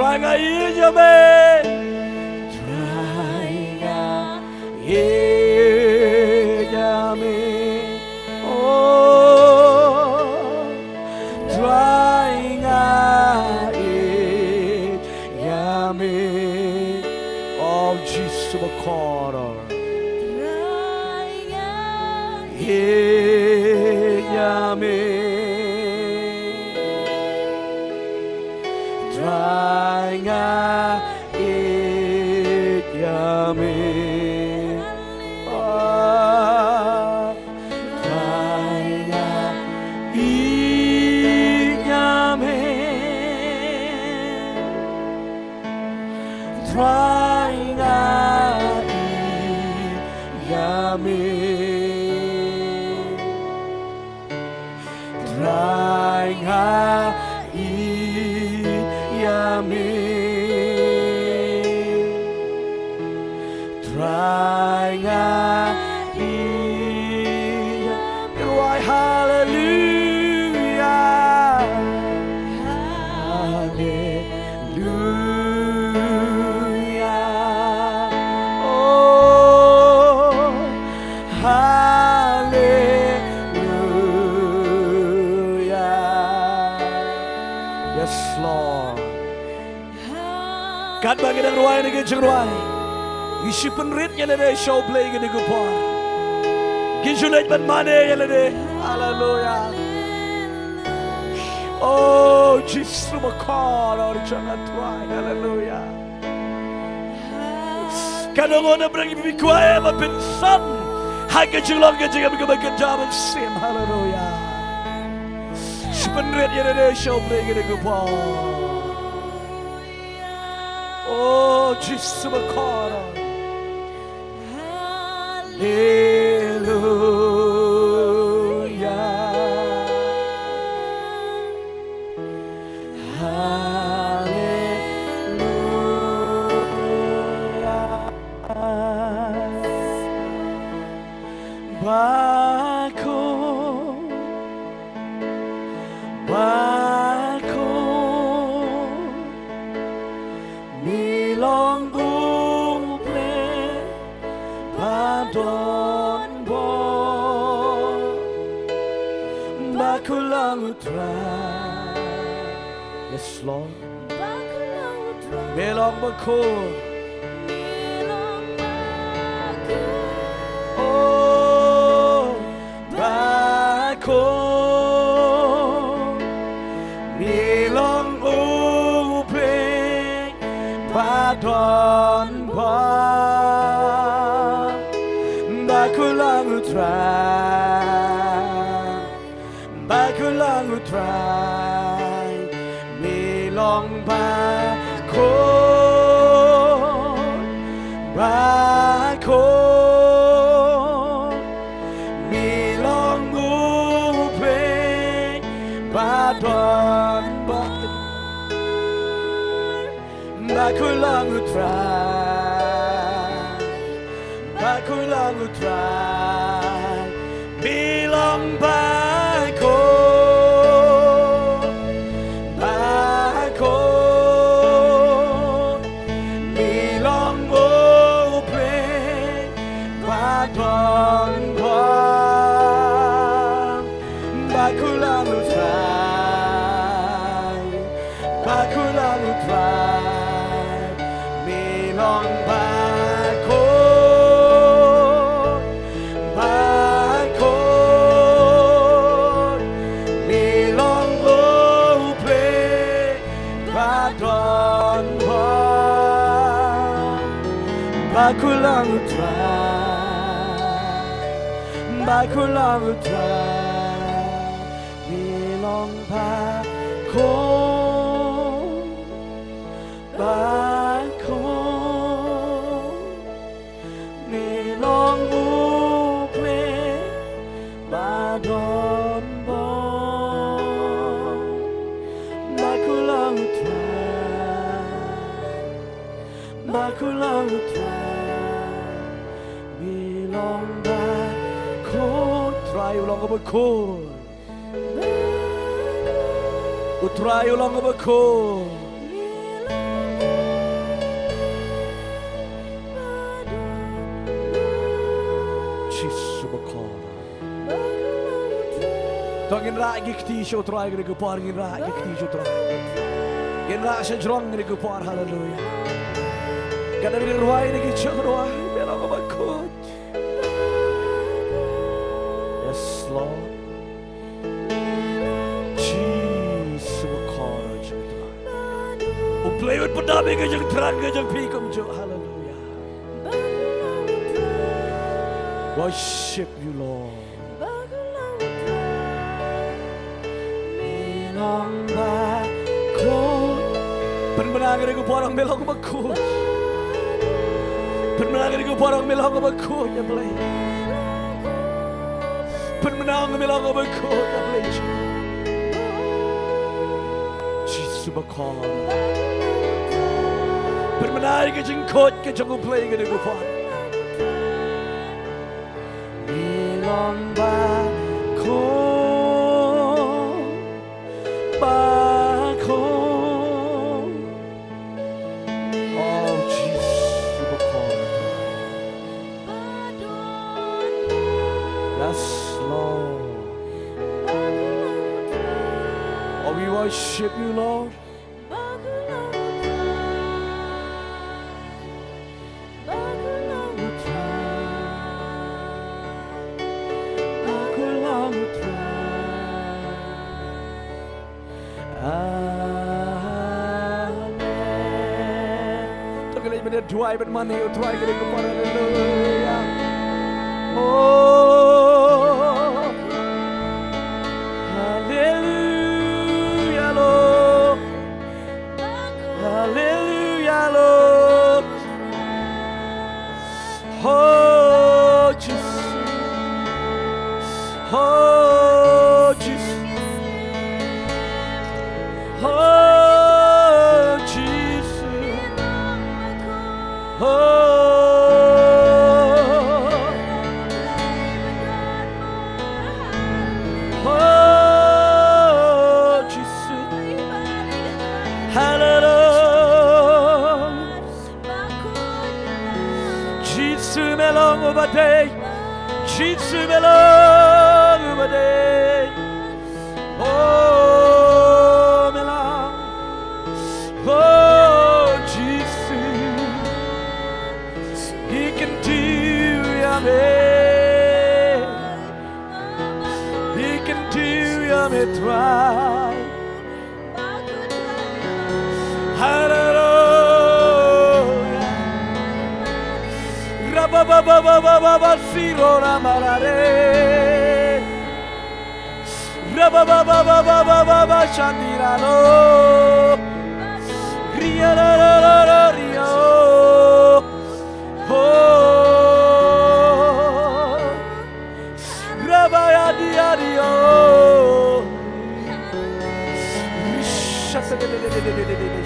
Trying a yame. Trying a yame. Oh, trying a yame. Oh, Jesus, my corner. Yame. Trying a yame. Trying a yame. Trying a yame. Trying a yame. Trying a hallelujah. Hallelujah. Oh, hallelujah. Yes, Lord. God bagi ng ruay na gijang ruay. Isipin rin yan na show play gini ko po. Ginsulit man mani yan na. Hallelujah. Oh, Jesus sumakar. Oh, jangan ruay. Hallelujah. Kanong na berang ibigway mapinsan. Hagajang lang gajang kami kumagandam and sim. Hallelujah. Isipin rin yan na show play gini ko po. Oh, Jesus sumakar. Hallelujah. Hallelujah. Bako, bako, milong buple, padon bo, bako lang utray. Yes, Lord. Milong bako. Oh, bako, milong buple, padon bo, bako lang utray, bako lang utray, milong bako, bako, milong buple, padon bo, bako lang utray, bako lang utray, milong bako, bako, milong buple, padon bo, bako lang utray, bako lang utray, milong bako, bako, milong buple, padon bo, bako lang utray, bako lang utray, milong bako, bako, milong buple, padon bo, bako lang utray, bako lang utray, milong bako, try ulang bako, utray ulang bako. Tongin ra gikti show try gonna go par gin ra gikti show try. Gin ra sa drong gonna go par hallelujah. Kada ni ruai ni gichok ruai melo ko bakut. Yes Lord. Jesus will call you. O play with padabi ka jang tran ka jang pikom jo hallelujah. Worship you Lord. Penmenangan ko parang melo ko bakut. Penmenangan ko parang melo ko bakut ya play. Penmenangan melo ko bakut ya play. Jesus bakal. Penmenangan ka jing kot ka jang play ka ko par. Milong ba ko worship you, Lord. Dua ibad mana yang try kita kepada hallelujah. Oh, hallelujah Lord, hallelujah Lord. Oh Jesus, oh Jesus, oh. Jesus melong ubade, oh melong, oh Jesus, He can do yame, He can do yame try, hallelujah, rabba ba ba ba ba ba ba siro ramarare, rabba ba ba ba ba ba ba ba shandiralo, ria la la la la ria, oh, rabba ya dia dia,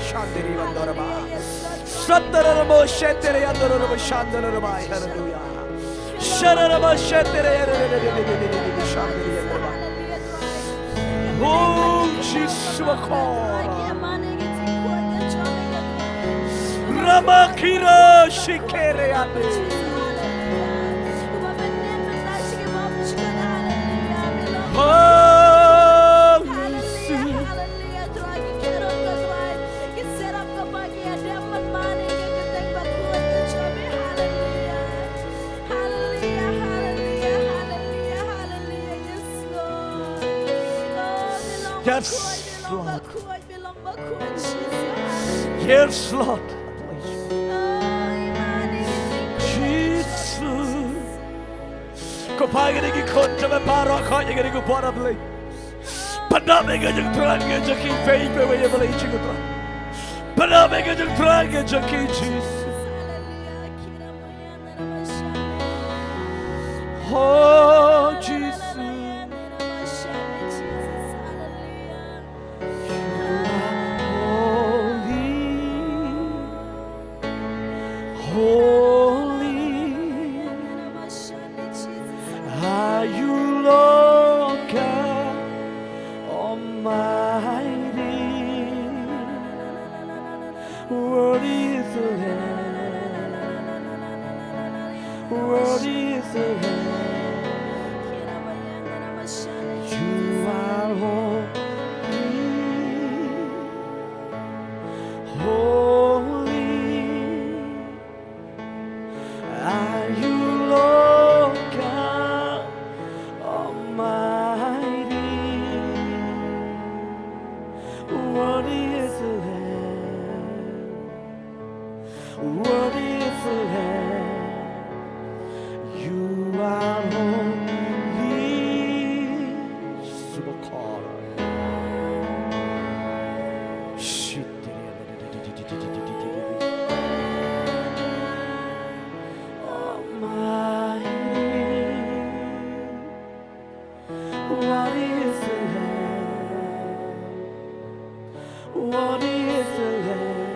shandiri vandoraba, sataramo shetere andoraba shandaraba, hallelujah. Oh, Jesus, Ramakira Shikere Yes, Lord. Yes, Lord. Jesus. Kopagin ki konta me paro kaya gani ko para play. Paname ka jang tran ka jaki faith pe we play chigo tran. Paname ka jang tran ka jaki Jesus. Oh Jesus. Worthy is the Lamb. You are Worthy is the Lamb. You are holy. Subakara. What is the Lamb? What is the Lamb?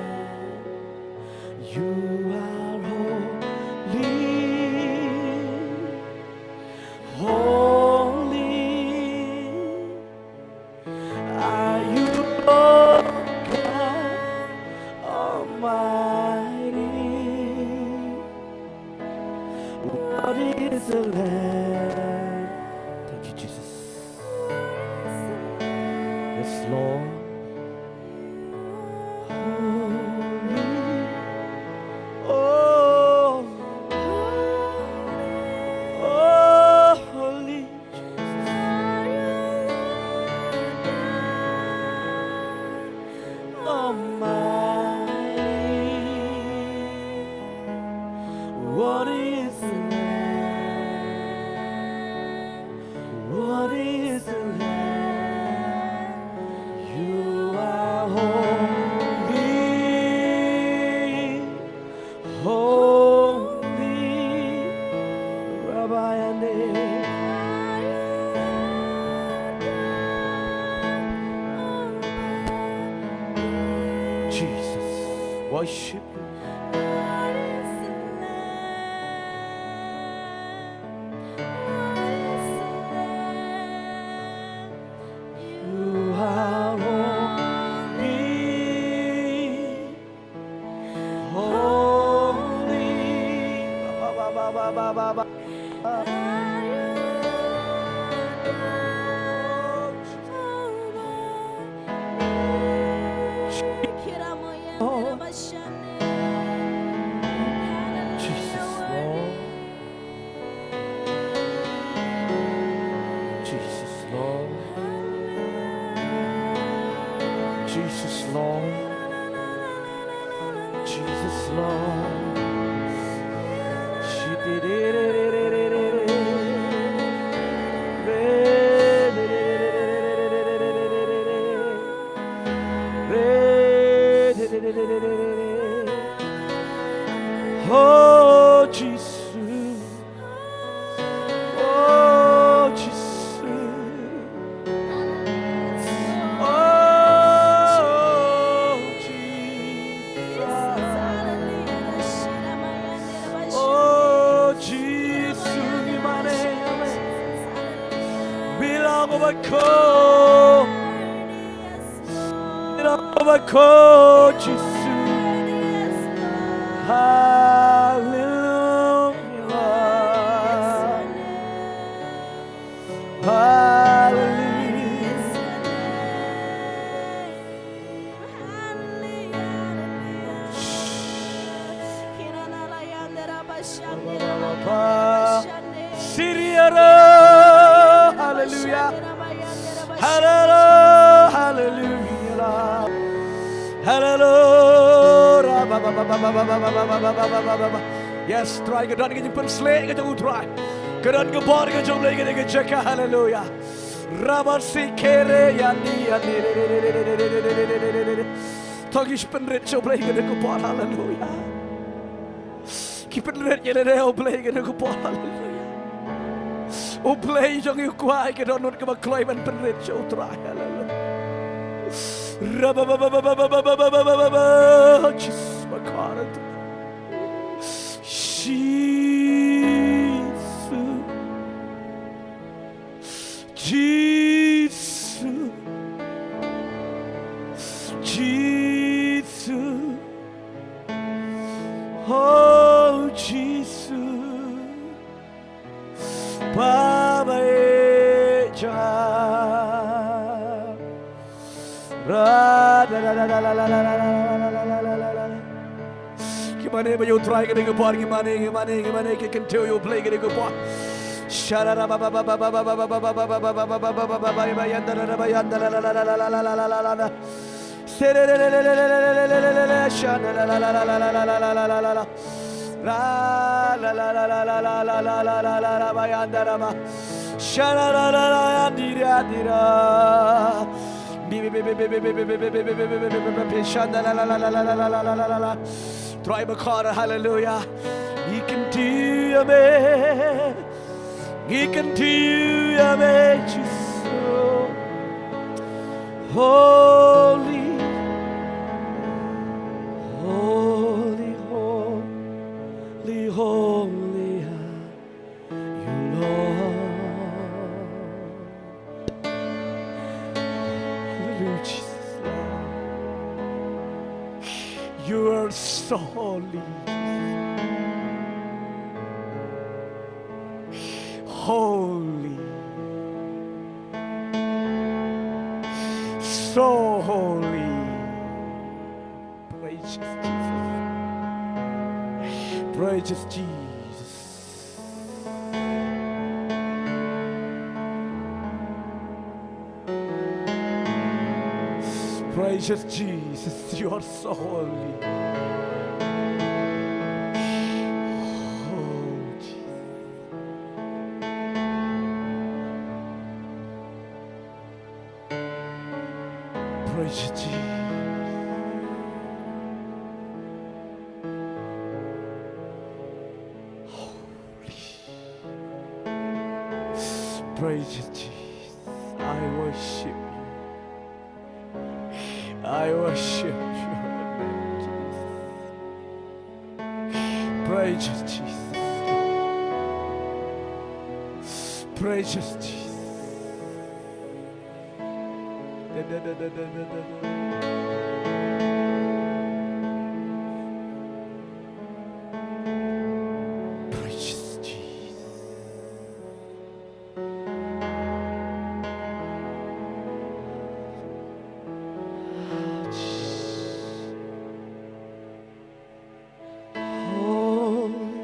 You are holy, holy. Are you Lord God Almighty? What is the Lamb? Thank you, Jesus. Yes, Lord. Holy. Oh, oh, holy Almighty. What is the Lamb? What is the Lamb? You are holy, holy. Rabbi and Jesus, worship you. You are holy, holy. Jesus, Lord. Jesus, Lord. Jesus, Lord. Jesus, Lord. She did Oh, Jesus. Oh, Jesus. Oh, Jesus. Oh, Jesus. Bilang overcome. Bilang overcome, Jesus. Hallelujah. Hallelujah. Hallelujah. Hallelujah. Hallelujah. Hallelujah. Yes, try ke dan ke jumpa slay ke jauh try. Kedan ke bar ke jauh lagi ke jaka hallelujah. Rabar si kere yani. Tagish penret jauh lagi ke bar hallelujah. Kipenret je lede jauh lagi ke bar hallelujah. O play jauh you kuai ke dan ke baklai ban penret jauh try hallelujah. Jesus, my God. Jesus, Jesus, oh Jesus, Baba Eja. Gimana you try ke dengan bar gimana ke continue play ke dengan bar. Sharara baba baba baba baba baba baba baba baba baba Tribe Carter, hallelujah. He can do me. He can do me. Jesus. Holy, holy, holy, holy are you, Lord. Hallelujah, Jesus. You are so holy. Holy. So holy. Praise Jesus. Praise Jesus. Praise Jesus. You are so holy. Praise you, Jesus. Holy. Praise you, Jesus. I worship you. I worship you, Jesus. Praise you, Jesus. Praise you, Jesus. Precious Jesus. Holy,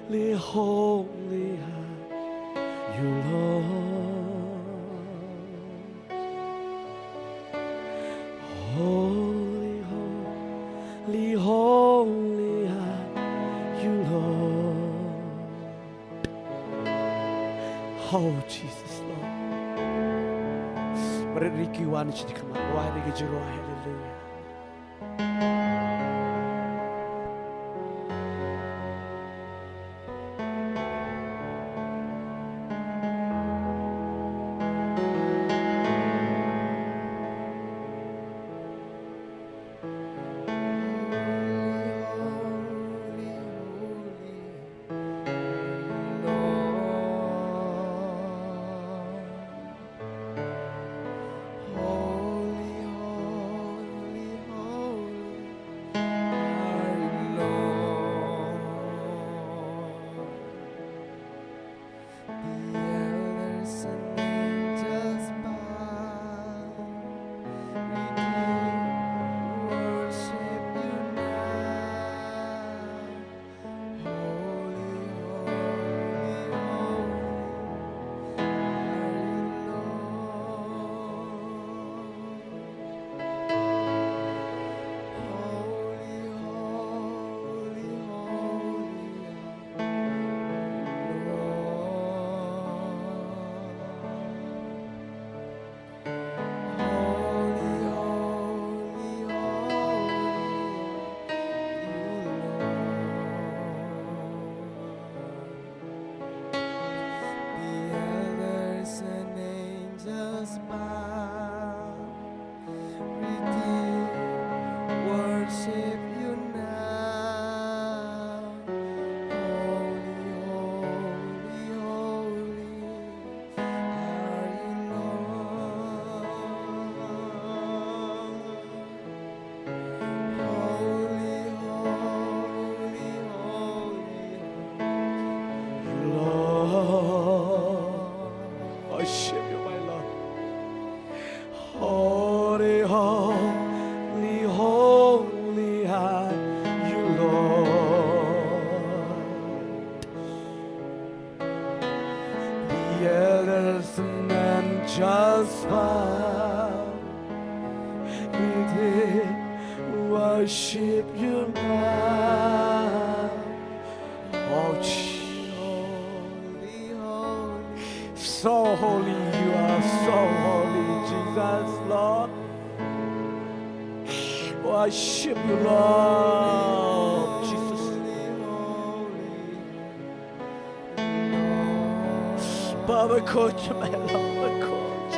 holy, holy are you, Lord. Holy, holy, holy are you, Lord. Oh, Jesus, Lord. Mereka iwan jadi kemana? Wah, ini kejuruh, haleluya. worship you now. Oh, so holy you are, so holy, Jesus, Lord. Worship you, Lord, Jesus. Baba, coach, my Lord, coach,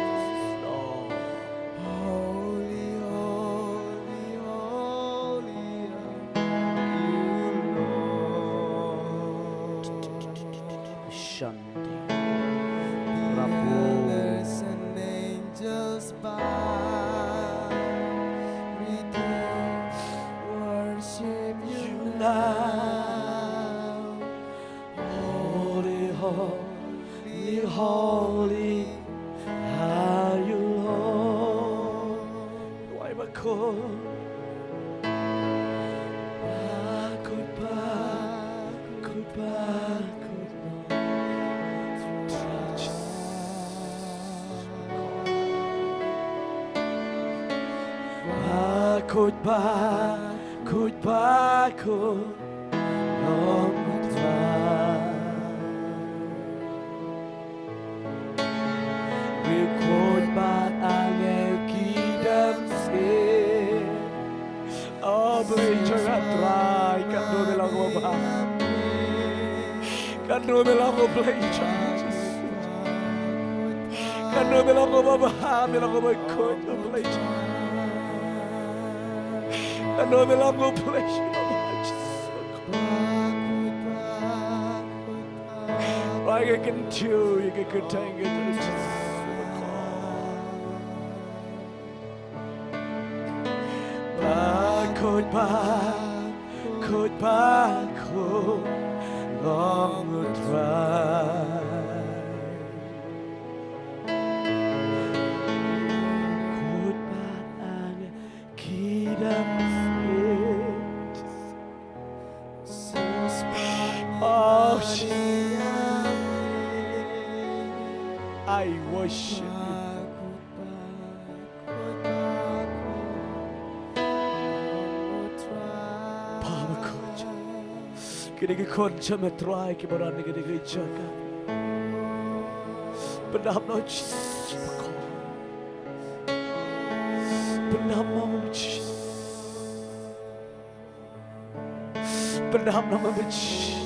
Lord. Holy, holy, holy are you, Lord. Shanti. Elders and angels bow, redeemed, worship you now. Holy, holy, holy are you, Lord. Why am I called? Goodbye, goodbye, goodbye, goodbye, long goodbye. We'll goodbye angel kidam se. Oh, beli jangan try, kan do bilang apa? Kan do bilang apa beli jangan. Kan do bilang apa? Bilang apa kod beli jangan. I know the Lord will bless you. I can do, you can continue to goodbye, goodbye, long drive. Goodbye, kidam. Oh, I worship you. Papa coach. Kini koncha me try ki barani kini chaka. Benam no Jesus. Benam no Jesus. Benam no Jesus.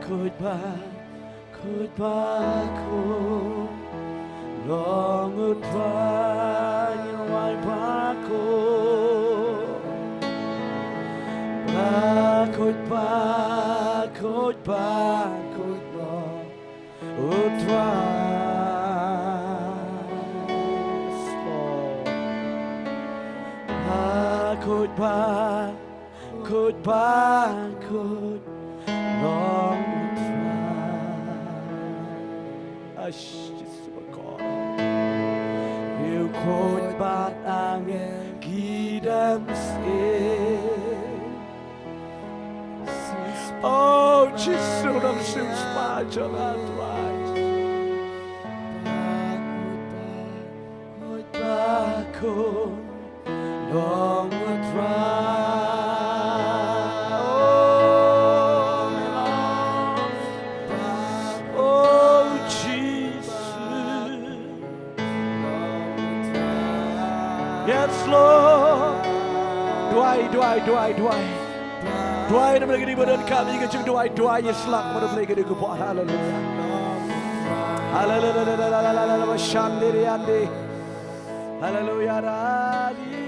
Goodbye, goodbye, long goodbye, why back, goodbye, goodbye, goodbye, goodbye, goodbye, good, long you could but angel kidam se. Oh, Jesus, I'm so special and right. Goodbye, good, long drive. Oh, Yes, Lord. Doai na mereka ibadat kami kecil doai Islam mana mereka di kuat. Hallelujah. Hallelujah. Hallelujah. Hallelujah.